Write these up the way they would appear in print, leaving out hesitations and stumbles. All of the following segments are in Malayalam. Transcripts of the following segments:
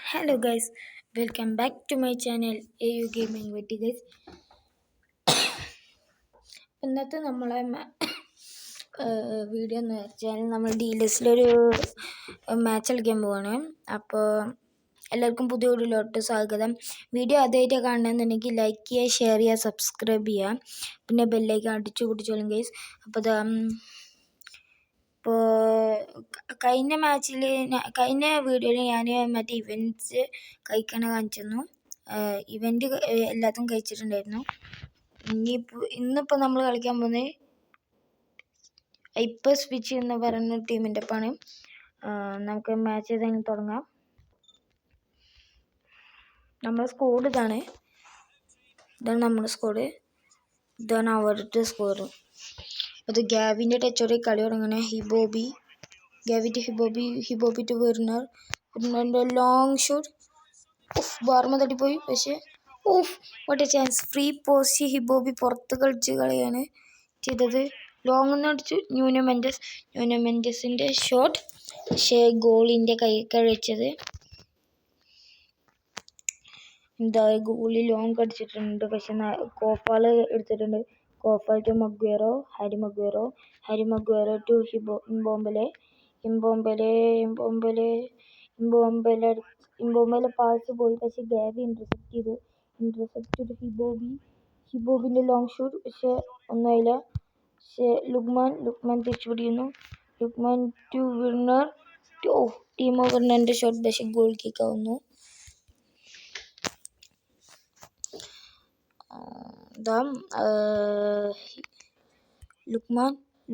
Hello guys, welcome back to my channel AU Gaming Vetti guys. ഇന്നത്തെ നമ്മളെ വീഡിയോ എന്ന് വെച്ചാൽ നമ്മൾ ഡീലസിലൊരു മാച്ച് കളിക്കാൻ പോവാണ്. അപ്പോൾ എല്ലാവർക്കും പുതിയ വീഡിയോയിലോട്ട് സ്വാഗതം. വീഡിയോ ആദ്യമായിട്ട് കാണണമെന്നുണ്ടെങ്കിൽ ലൈക്ക് ചെയ്യുക, ഷെയർ ചെയ്യുക, സബ്സ്ക്രൈബ് ചെയ്യുക, പിന്നെ ബെല്ലേക്ക് അടിച്ചു കുടിച്ചോളും ഗൈസ്. അപ്പോൾ ഇപ്പോൾ കഴിഞ്ഞ വീഡിയോയിൽ ഞാൻ മറ്റേ ഇവൻറ്റ്സ് കഴിക്കണ കാണിച്ചിരുന്നു. ഇവൻറ്റ് എല്ലാത്തും കഴിച്ചിട്ടുണ്ടായിരുന്നു. ഇന്നിപ്പോൾ നമ്മൾ കളിക്കാൻ പോകുന്നത് ഇപ്പോൾ സ്വിച്ച് എന്ന് പറയുന്ന ടീമിൻ്റെ ഒപ്പമാണ്. നമുക്ക് മാച്ച് ചെയ്ത് തുടങ്ങാം. നമ്മുടെ സ്കോഡ് ഇതാണ് നമ്മുടെ സ്കോഡ്, ഇതാണ് അവരുടെ സ്കോർ. അത് ഗാവിൻ്റെ ടച്ചോടെ കളി തുടങ്ങണേ. ഗാവി ടു ഹിബോബി ടു വെർണറിൻ്റെ ലോങ് ഷോട്ട്. ബാർമ തട്ടിപ്പോയി, പക്ഷേ what a chance. Free post ഹിബോബി പുറത്ത് കളിച്ച് കളിയാണ് ചെയ്തത്. ലോങ് എന്ന് അടിച്ചു ന്യൂനോ മെൻഡസിൻ്റെ ഷോട്ട്, പക്ഷേ ഗോളിൻ്റെ കൈ കഴിച്ചത്. ഗോളി ലോങ് അടിച്ചിട്ടുണ്ട്, പക്ഷെ കോഫാള് എടുത്തിട്ടുണ്ട്. Coufal to Harry Maguire to ഇംബോംബലെ പാസ് പോയി, പക്ഷെ ഗാവി ഇന്റർസെപ്റ്റ് ടു ഹിബോബിന്റെ ലോങ് ഷോട്ട്, പക്ഷെ ഒന്നുമില്ല. പക്ഷെ ലുക്മാൻ തിരിച്ചു പിടിക്കുന്നു. ലുക്മാൻ ടു വിർണർ, ടീമോ വിർണറിന്റെ ഷോട്ട്, പക്ഷെ ഗോൾ കിക്ക് ആവുന്നു.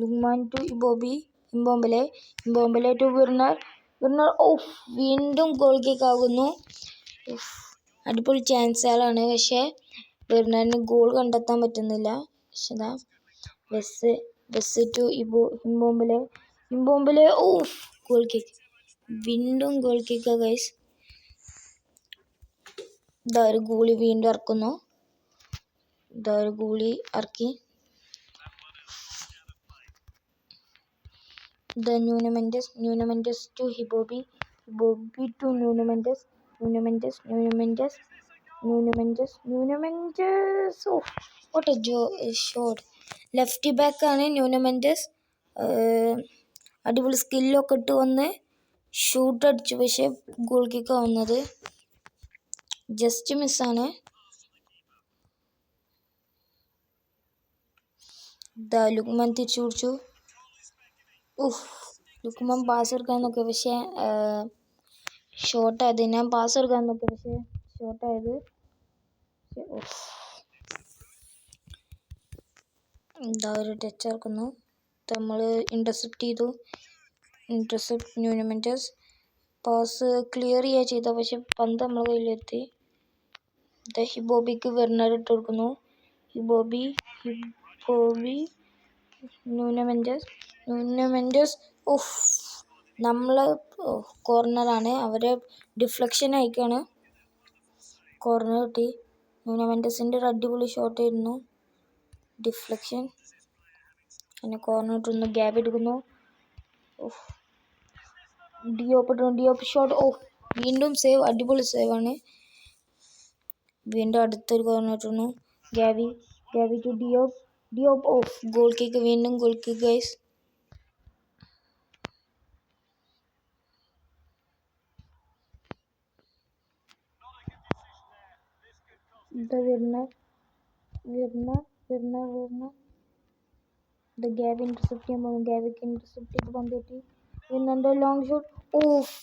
ലുക്മാൻ ടു ഇംബോംബലെ ടു വിർണർ. വീണ്ടും ഗോൾ കിക്ക് ആകുന്നു. അടിപൊളി ചാൻസുകളാണ്, പക്ഷെ വിർണറിന് ഗോൾ കണ്ടെത്താൻ പറ്റുന്നില്ല. പക്ഷെ ബസ് ടു ഇംബോംബലെ ഗോൾ കിക്ക്, വീണ്ടും ഗോൾ കിക്ക് ഗൈസ്. ഒരു ഗോളി വീണ്ടും ഇറക്കുന്നു. ഒരു ഗോളി ഇറക്കി. ന്യൂനോ മെൻഡസ് ടു ഹിബോബി to Nuno Mendes. What a shot. Left back ആണ് ന്യൂനോ മെൻഡസ്. അടിപൊളി സ്കില്ലൊക്കെ ഇട്ട് വന്ന് ഷൂട്ട് അടിച്ചു, പക്ഷെ ഗോൾ കിക്ക് ആവുന്നത് ജസ്റ്റ് മിസ്സാണ്. ലുക്മാൻ തിരിച്ചു പിടിച്ചു. ലുക്മാൻ പാസ് എടുക്കാൻ നോക്കി, പക്ഷെ ഷോർട്ടായത്. ഞാൻ പാസ് എടുക്കാൻ നോക്കി, പക്ഷെ ഷോർട്ടായത്. ഒരു ടച്ച് ഇറക്കുന്നു. നമ്മൾ ഇന്റർസെപ്റ്റ് ചെയ്തു. ന്യൂനോ മെൻഡസ് പാസ് ക്ലിയർ ചെയ്യുക ചെയ്ത, പക്ഷെ പന്ത് നമ്മളെ കയ്യിലെത്തി. ഹിബോബിക്ക് വെർണർ ഇട്ട് കൊടുക്കുന്നു. ഹിബോബി ന്യൂനോ മെൻഡസ്. നമ്മളെ കോർണറാണ്, അവരെ ഡിഫ്ലക്ഷൻ അയക്കാണ്. കോർണർ കിട്ടി. ന്യൂനോ മെൻഡസിൻ്റെ ഒരു അടിപൊളി ഷോട്ട് ആയിരുന്നു. ഡിഫ്ലക്ഷൻ, പിന്നെ കോർണർ ഇട്ടുന്നു. ഗ്യാബ് എടുക്കുന്നു. Diop shot. വീണ്ടും സേവ്, അടിപൊളി സേവാണ്. വീണ്ടും അടുത്തൊരു കോർണർ ഇട്ടുന്നു. Gavi to Diop. Goal kick, വീണ്ടും goal kick guys. Gavi intercept ചെയ്യാൻ പോകുന്നു. ഗാവിക്ക് ഇന്റർസെപ്റ്റ് ചെയ്ത് പന്ത് കിട്ടി. വിർണറിന്റെ ലോങ് ഷോട്ട്.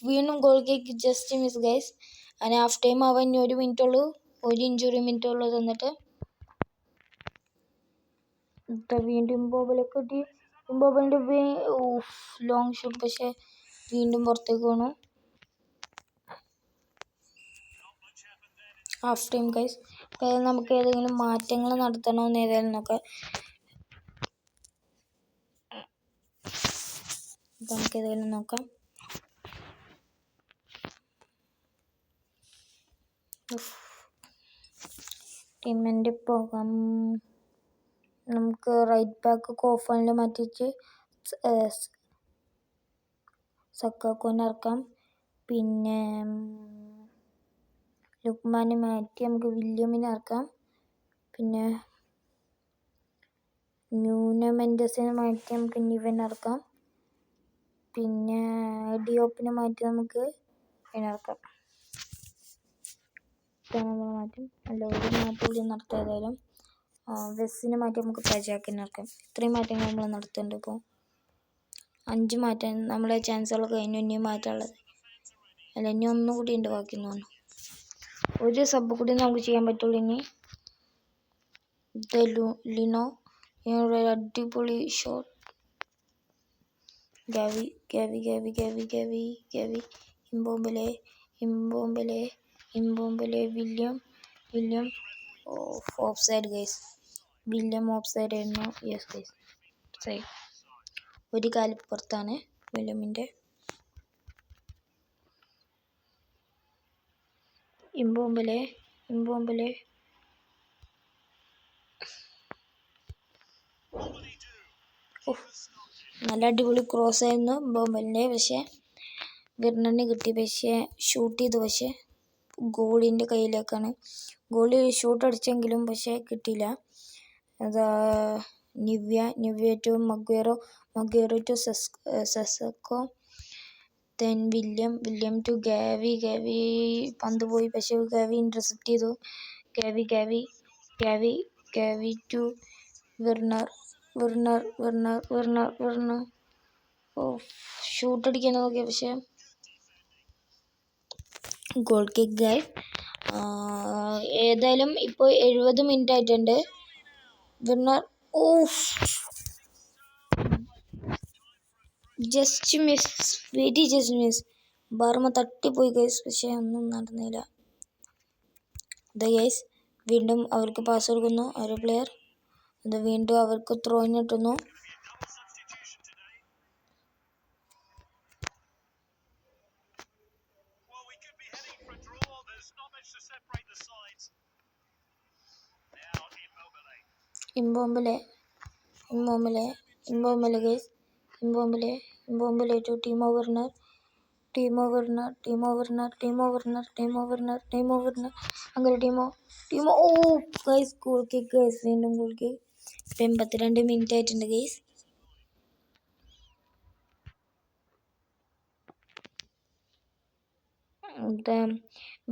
വീണ്ടും goal kick, just miss guys. അതിന് ഹാഫ് ടൈം ആവാൻ ഇനി 1 മിനിറ്റ് ഉള്ളൂ. 1 ഇഞ്ചുറി മിനിറ്റ് ഉള്ളൂ തന്നിട്ട്. വീണ്ടും ഇംബോബിലേക്ക് കിട്ടി. ഇംബോബിന്റെ ലോങ് ഷോട്ട്, പക്ഷെ വീണ്ടും പുറത്തേക്ക് പോകണം. Half time guys. നമുക്ക് ഏതെങ്കിലും മാറ്റങ്ങൾ നടത്തണമെന്ന് ഏതായാലും നോക്കാം. ടീമിൻ്റെ പോകാം. നമുക്ക് റൈറ്റ് ബാക്ക് കോഫാലിനെ മാറ്റിച്ച് സക്കാക്കോനെ ഇറക്കാം. പിന്നെ ലുക്മാനെ മാറ്റി നമുക്ക് വില്യമിനെ ഇറക്കാം. പിന്നെ ന്യൂനോ മെൻഡസിനെ മാറ്റി നമുക്ക് നിവനെ ഇറക്കാം. പിന്നെ ഡിയോപ്പിനെ മാറ്റി നമുക്ക് ഇറക്കാം. നമ്മൾ മാറ്റും. അല്ല, ഒരു മാറ്റം നടത്തുക. ഏതായാലും വെസ്സിനെ മാറ്റി നമുക്ക് പ്രജാക്കിനെ ഇറക്കാം. ഇത്രയും മാറ്റങ്ങൾ നമ്മൾ നടത്തുന്നുണ്ട്. ഇപ്പോൾ 5 മാറ്റാൻ നമ്മളെ ചാൻസുകളൊക്കെ കഴിഞ്ഞു. ഇനിയും മാറ്റാനുള്ളത് അല്ല, ഇനി ഒന്നും കൂടി ഉണ്ട് ബാക്കി തോന്നുന്നു. ഒരു സബ് കൂടി നമുക്ക് ചെയ്യാൻ പറ്റുള്ളൂ. ഇനി ലിനോ അടിപൊളി shot. Gavi Gavi Gavi Gavi Gavi Gavi ഇംബോംബലെ ഇംബോംബലെ ഇംബോംബലെ William William offside guys. William offside ആയിരുന്നു. Yes guys, side. ഒരു കാല് പുറത്താണ് വില്യമിൻ്റെ. ഇംബോംബലെ ഇംബോംബലെ നല്ല അടിപൊളി ക്രോസ് ആയിരുന്നു ബോംബലിൻ്റെ. പക്ഷേ വെർണറിന് കിട്ടി. പക്ഷേ ഷൂട്ട് ചെയ്തു. പക്ഷേ ഗോളിൻ്റെ കയ്യിലേക്കാണ്. ഗോളി ഷൂട്ട് അടിച്ചെങ്കിലും പക്ഷേ കിട്ടിയില്ല. അതാ നിവ്യ to Maguire to Sesko. Then William to Gavi പന്ത് പോയി. പക്ഷേ ഗാവി ഇന്റർസെപ്റ്റ് ചെയ്തു. Gavi to Werner. ഷൂട്ട് അടിക്കാൻ നോക്കിയ പക്ഷേ ഗോൾ കിക്ക് ഗൈസ്. ഏതായാലും ഇപ്പോൾ 70 മിനിറ്റ് ആയിട്ടുണ്ട്. Werner just miss. ബാർമ തട്ടിപ്പോയി ഗൈസ്. പക്ഷേ ഒന്നും നടന്നില്ല. ഗൈസ് വീണ്ടും അവർക്ക് പാസ് കൊടുക്കുന്നു. ഒരു പ്ലെയർ അത് വീണ്ടും അവർക്ക് ത്രോയിന് കിട്ടുന്നു. ഇംബോംബലെ ഗൈസ്. ഇംബോംബലെ ടു ടീമോ വെർണർ. അങ്ങനെ Timo guys. Goal kick guys. വീണ്ടും ഗോൾ കിക്ക്. 82 മിനിറ്റ് ആയിട്ടുണ്ട് ഗൈസ്.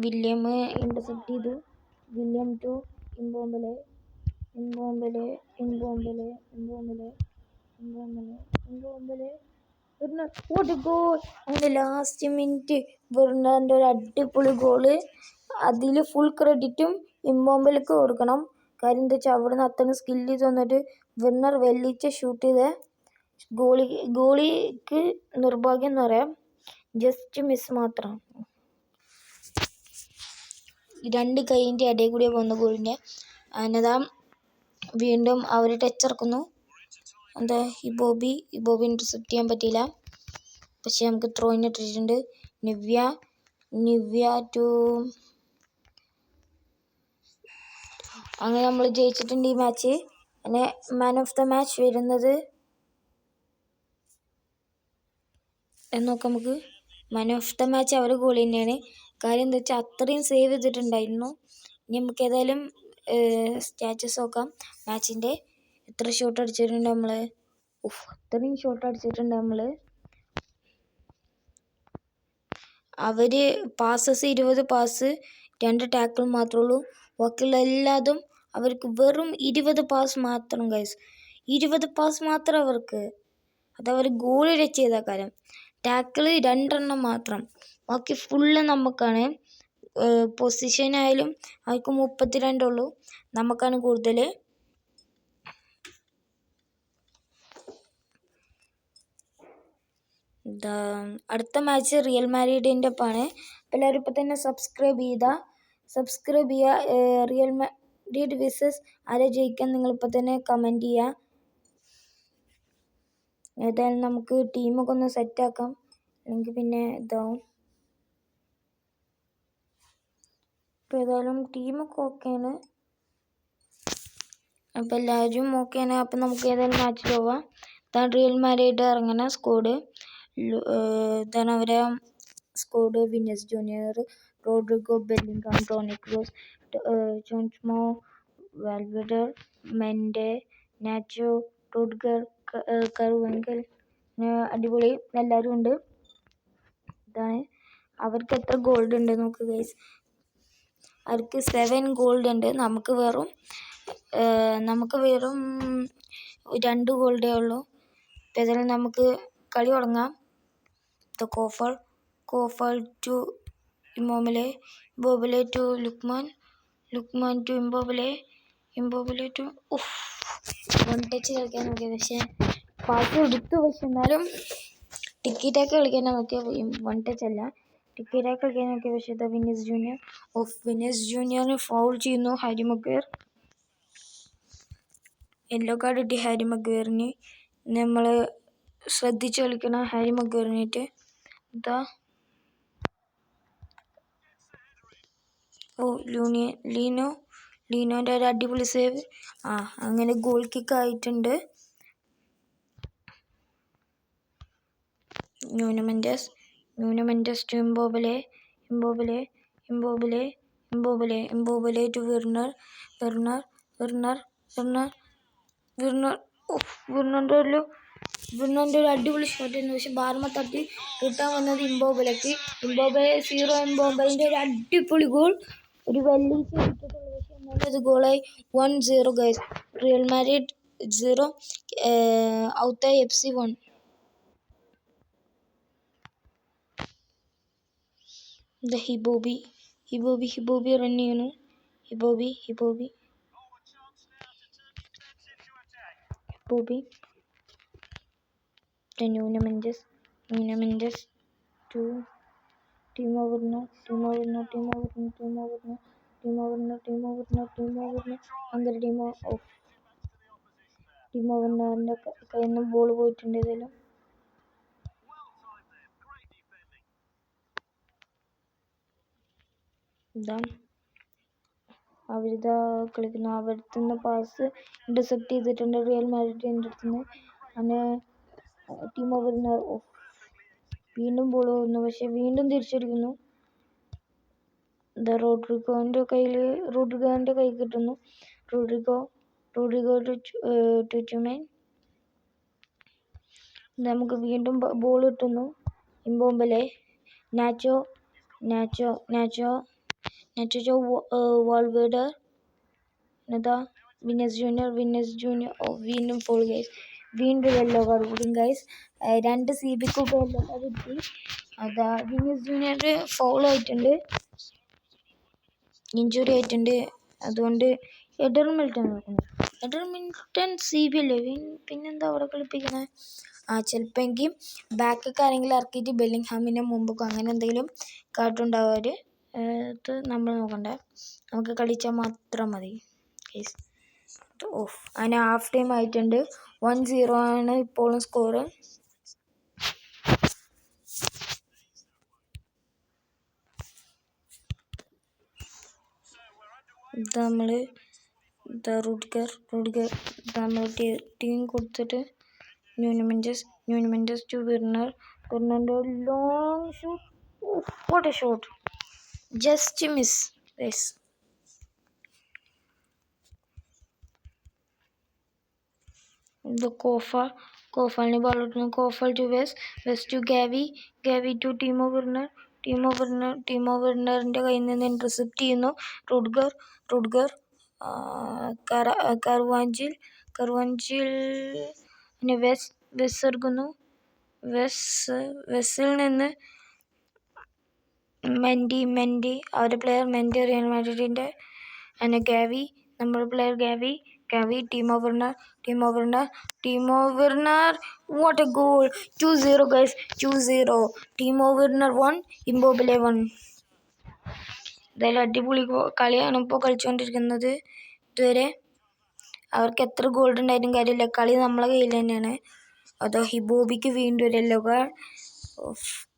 വില്യം ഇന്റർസെപ്റ്റ് ചെയ്തു. വില്യം ടു ഇംബോംബലെ. അങ്ങനെ ലാസ്റ്റ് മിനിറ്റ് വെർണറിൻ്റെ ഒരു അടിപൊളി ഗോള്. അതിൽ ഫുൾ ക്രെഡിറ്റും ഇംബോംബലേക്ക് കൊടുക്കണം. കാര്യം എന്താ വെച്ചാൽ അവിടെ നിന്ന് അത്രയും സ്കില്ല് തന്നിട്ട് വെർണർ വെല്ലിച്ച ഷൂട്ട് ചെയ്ത ഗോളിക്ക് നിർഭാഗ്യം എന്ന് പറയാം. ജസ്റ്റ് മിസ് മാത്രം. 2 കൈയിൻ്റെ ഇടയിൽ കൂടി വന്ന ഗോളിൻ്റെ. അതിനതാ വീണ്ടും അവർ ടച്ച് ഇറക്കുന്നു. എന്താ ഇബോബി ഇന്റർസെപ്റ്റ് ചെയ്യാൻ പറ്റിയില്ല. പക്ഷെ നമുക്ക് ത്രോയിന് ഇട്ടിട്ടുണ്ട്. നിവ്യ ടു. അങ്ങനെ നമ്മൾ ജയിച്ചിട്ടുണ്ട് ഈ മാച്ച്. അങ്ങനെ മാൻ ഓഫ് ദ മാച്ച് വരുന്നത് നോക്കാം നമുക്ക്. മാൻ ഓഫ് ദ മാച്ച് അവർ ഗോൾ തന്നെയാണ്. കാര്യം എന്താ വെച്ചാൽ അത്രയും സേവ് ചെയ്തിട്ടുണ്ടായിരുന്നു. ഇനി നമുക്ക് ഏതായാലും സ്റ്റാറ്റസ് നോക്കാം മാച്ചിൻ്റെ. എത്ര ഷോട്ട് അടിച്ചിട്ടുണ്ട് നമ്മൾ. അത്രയും ഷോട്ട് അടിച്ചിട്ടുണ്ട് നമ്മൾ. അവർ പാസസ് 20 പാസ്, 2 ടാക്കിൾ മാത്രമേ ഉള്ളൂ. ബാക്കിയുള്ള എല്ലാതും അവർക്ക് വെറും 20 പാസ് മാത്രം ഗൈസ്. 20 പാസ് മാത്രം അവർക്ക്. അതവർ ഗോൾ ടച്ച് ചെയ്ത കാര്യം. ടാക്കിള് 2 മാത്രം. ബാക്കി ഫുള്ള് നമുക്കാണ്. പൊസിഷനായാലും അവർക്ക് 32 ഉള്ളൂ. നമുക്കാണ് കൂടുതൽ. അടുത്ത മാച്ച് റിയൽ മാഡ്രിഡിൻ്റെ ഒപ്പമാണ്. അപ്പോൾ എല്ലാവരും ഇപ്പോൾ തന്നെ സബ്സ്ക്രൈബ് ചെയ്യുക. റിയൽ മാഡ്രിഡ് വിസസ് ആരെ ജയിക്കാൻ നിങ്ങളിപ്പോൾ തന്നെ കമൻറ്റ് ചെയ്യുക. ഏതായാലും നമുക്ക് ടീമൊക്കെ ഒന്ന് സെറ്റാക്കാം, അല്ലെങ്കിൽ പിന്നെ ഇതാവും. അപ്പോൾ ഏതായാലും ടീമൊക്കെ ഓക്കെയാണ്. അപ്പോൾ എല്ലാവരും ഓക്കെയാണ്. അപ്പോൾ നമുക്ക് ഏതായാലും മാച്ചിൽ പോവാം. ഇതാണ് റിയൽ മാഡ്രിഡ് ഇറങ്ങുന്ന സ്കോഡ്. ഇതാണ് അവരെ squad. Vinicius junior, Rodrigo, Bellingham, Toni Kroos, Chonchmo, Valverde, Mende, Nacho, Rudiger, കറുവെങ്കൽ അടിപൊളി എല്ലാവരും ഉണ്ട്. ഇതാണ് അവർക്ക് എത്ര ഗോൾഡ് ഉണ്ട് നോക്ക് ഗൈസ്. അവർക്ക് 7 ഗോൾഡ് ഉണ്ട്. നമുക്ക് വെറും 2 ഗോൾഡേ ഉള്ളൂ. ഏതായാലും നമുക്ക് കളി തുടങ്ങാം. Coufal to Immobile, Immobile to Lookman to Immobile to one touch കളിക്കാൻ നോക്കിയ, പക്ഷേ പാസ് എടുത്തു. പക്ഷെ എന്നാലും ടിക്കിറ്റാക്കി കളിക്കാൻ നോക്കിയ, വൺ ടച്ച് അല്ല, ടിക്കിറ്റാക്കി കളിക്കാൻ നോക്കിയ. പക്ഷേ വിനീസ് ജൂനിയറിന് ഫൗൾ ചെയ്യുന്നു ഹാരി മഗ്വയർ. യെല്ലോ കാർഡ് കിട്ടി ഹാരി മഗ്വയറിന്. നമ്മൾ ശ്രദ്ധിച്ച് കളിക്കണം ഹാരി മഗ്വയറിനായിട്ട്. ലീനോന്റെ ഒരു അടിപൊളി സേവ്. അങ്ങനെ ഗോൾ കിക്ക് ആയിട്ടുണ്ട്. Nuno Mendes to Immobile to വിർണറിന്റെ ഒരു അടിപൊളി ഷോട്ട് ആയിരുന്നു. പക്ഷെ ബാർമ തട്ടി കിട്ടാൻ വന്നത് ഇമ്മോബിലേക്ക്. 0 ഒരു അടിപൊളി ഗോൾ. ഒരു വെള്ളീച്ച കിട്ടിയിട്ടുള്ളൂ. പക്ഷെ എന്നാലും ഗോളായി. 1-0 ഗൈസ്. റിയൽ മാഡ്രിഡ് 0, ഔത്തായി FC 1. ഹിബോബി റൺ ചെയ്യുന്നു. ഹിബോബി Nuno Mendes to Timo Werner. അങ്ങനെ ടീമോ വെർണറിന്റെ കയ്യിൽ നിന്ന് ബോൾ പോയിട്ടുണ്ട്. ഏതായാലും അവരിതാ കളിക്കുന്നു. അവരുടെ നിന്ന് പാസ് ഇന്റർസെപ്റ്റ് ചെയ്തിട്ടുണ്ട് റിയൽ മാഡ്രിഡിന്റെ അടുത്തുനിന്ന്. അങ്ങനെ ടീമോ വെർണർ വീണ്ടും ബോൾ പോകുന്നു. പക്ഷെ വീണ്ടും തിരിച്ചടിക്കുന്നു. റോഡ്രിഗോന്റെ കൈ കിട്ടുന്നു. റോഡ്രിഗോ ടു നമുക്ക് വീണ്ടും ബോൾ കിട്ടുന്നു. ഇമ്മോബിലെ, നാച്ചോ വാൾവേർഡെ, വിനീസ് ജൂനിയർ വീണ്ടും ഫോൾ ഗൈസ്. വീണ്ടും യെല്ലോ കാർഡ് കൂടി ഗൈസ്. 2 CBക്ക് യെല്ലോ കാർഡ് കിട്ടി. വിനീസ് ജൂനിയർ ഫൗൾ ആയിട്ടുണ്ട്, ഇഞ്ചുറി ആയിട്ടുണ്ട്. അതുകൊണ്ട് എഡർ മിൽട്ടൺ CB അല്ലേ, പിന്നെന്താ അവിടെ കളിപ്പിക്കണേ? ചിലപ്പോൾ ബാക്കൊക്കെ ആരെങ്കിലും ഇറക്കിയിട്ട് ബെല്ലിംഗ്ഹാമിനെ മുമ്പൊക്കെ അങ്ങനെ എന്തെങ്കിലും കാട്ടുണ്ടാവുക. ഇത് നമ്മൾ നോക്കണ്ട, നമുക്ക് കളിച്ചാൽ മാത്രം മതി. അങ്ങനെ ഹാഫ് ടൈം ആയിട്ടുണ്ട്. 1-0 ആണ് ഇപ്പോഴും സ്കോർ. റൂഡിഗർ നമ്മൾ ടീം കൊടുത്തിട്ട് ന്യൂനോ മെൻഡസ് ടു വെർണറിന്റെ long shot. What a shot, just miss. കോഫലിന് ബോൾ കിട്ടുന്നു. Coufal to West to Gavi to Timo വെർണറിന്റെ കയ്യിൽ നിന്ന് ഇന്റർസെപ്റ്റ് ചെയ്യുന്നു റൂഡിഗർ. കർവാഞ്ചിൽ വെസ് എടുക്കുന്നു. വെസ്സിൽ നിന്ന് മെൻഡി അവരുടെ പ്ലെയർ റിയൽ മാഡ്രിഡിന്റെ. അങ്ങനെ ഗാവി, നമ്മുടെ player Gavi Timo Werner. What a goal. 2-0 guys. 2-0. Timo Werner 1, Immobile 1. എന്തായാലും അടിപൊളി കളിയാണ് ഇപ്പോൾ കളിച്ചുകൊണ്ടിരിക്കുന്നത്. ഇതുവരെ അവർക്ക് എത്ര ഗോൾഡ് ഉണ്ടായിട്ടും കാര്യമില്ല, കളി നമ്മളെ കയ്യിൽ തന്നെയാണ്. ഹിബോബിക്ക് വീണ്ടും ഒരു യെല്ലോ കാർഡ്.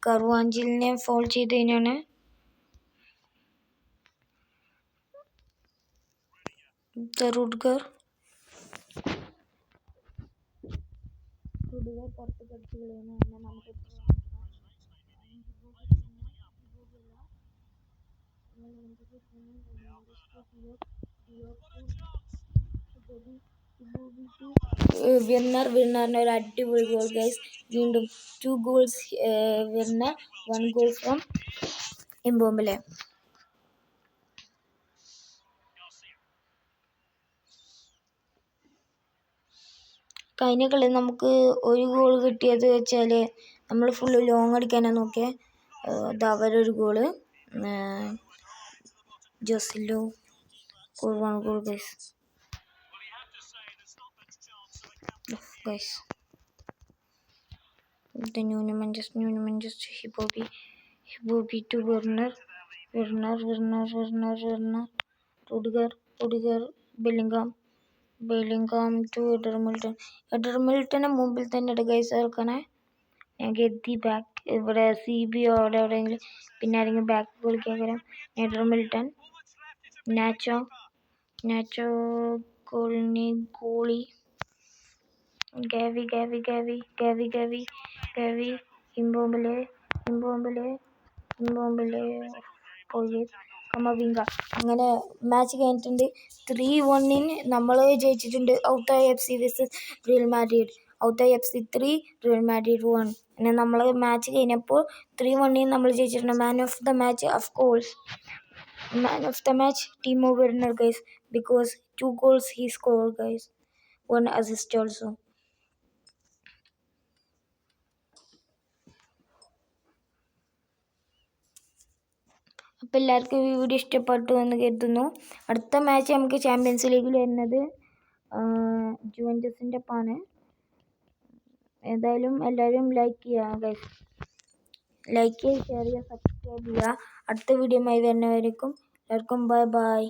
കർവാഞ്ചിലിനെ ഫോൾ ചെയ്ത് കഴിഞ്ഞാണ്. റൂഡിഗർ പുറത്ത് കളിച്ച് കളയുന്നു. നമുക്ക് വിന്നറിന് ഒരു അടിപൊളി ഗോൾ ഗൈസ്. വീണ്ടും 2 goals വിന്നർ, 1 goal ഫ്രം ഇംബോംബലെ. കഴിഞ്ഞ കളി നമുക്ക് ഒരു ഗോൾ കിട്ടിയത് വെച്ചാൽ നമ്മൾ ഫുള്ള് ലോങ് അടിക്കാനാണ് നോക്കിയത്. അത് അവരൊരു goal, Joselu 1 goal guys. The Nuno Mendes, Hibobi to Werner, Rudiger, Bellingham to Edermilton മുമ്പിൽ തന്നെ ഗൈസ് ഇറക്കണേ. ഞാൻ ഗെത്തി ബാക്ക് ഇവിടെ CB അവിടെ എവിടെയെങ്കിലും പിന്നെ ആരെങ്കിലും ബാക്ക് കളിക്കാൻ വരാം. എഡർമിൽട്ടൺ, നാച്ചോ ഗോളി, ഗാവി, ഇംബോംബലെ പോയി കമവിംഗ. അങ്ങനെ മാച്ച് കഴിഞ്ഞിട്ടുണ്ട്. 3-1 നമ്മൾ ജയിച്ചിട്ടുണ്ട്. ഔത്തായി FC vs റിയൽ മാഡ്രിഡ്. ഔത്തായി FC 3, റിയൽ മാഡ്രിഡ് 1. പിന്നെ നമ്മൾ മാച്ച് കഴിഞ്ഞപ്പോൾ 3-1 നമ്മൾ ജയിച്ചിട്ടുണ്ട്. Man of the match of course, Timo Werner guys, because 2 goals he scored guys, 1 assist also. അപ്പോൾ എല്ലാവർക്കും ഈ വീഡിയോ ഇഷ്ടപ്പെട്ടു എന്ന് കരുതുന്നു. അടുത്ത മാച്ച് നമുക്ക് ചാമ്പ്യൻസ് ലീഗിൽ വരുന്നത് ജുവൻറ്റസിൻ്റെ ഒപ്പമാണ്. ഏതായാലും എല്ലാവരും ലൈക്ക് ചെയ്യുക ഗൈസ്. ലൈക്ക് ചെയ്യുക, ഷെയർ ചെയ്യുക, സബ്സ്ക്രൈബ് ചെയ്യുക. അടുത്ത വീഡിയോയുമായി വരുന്നവരേക്കും എല്ലാവർക്കും ബൈ.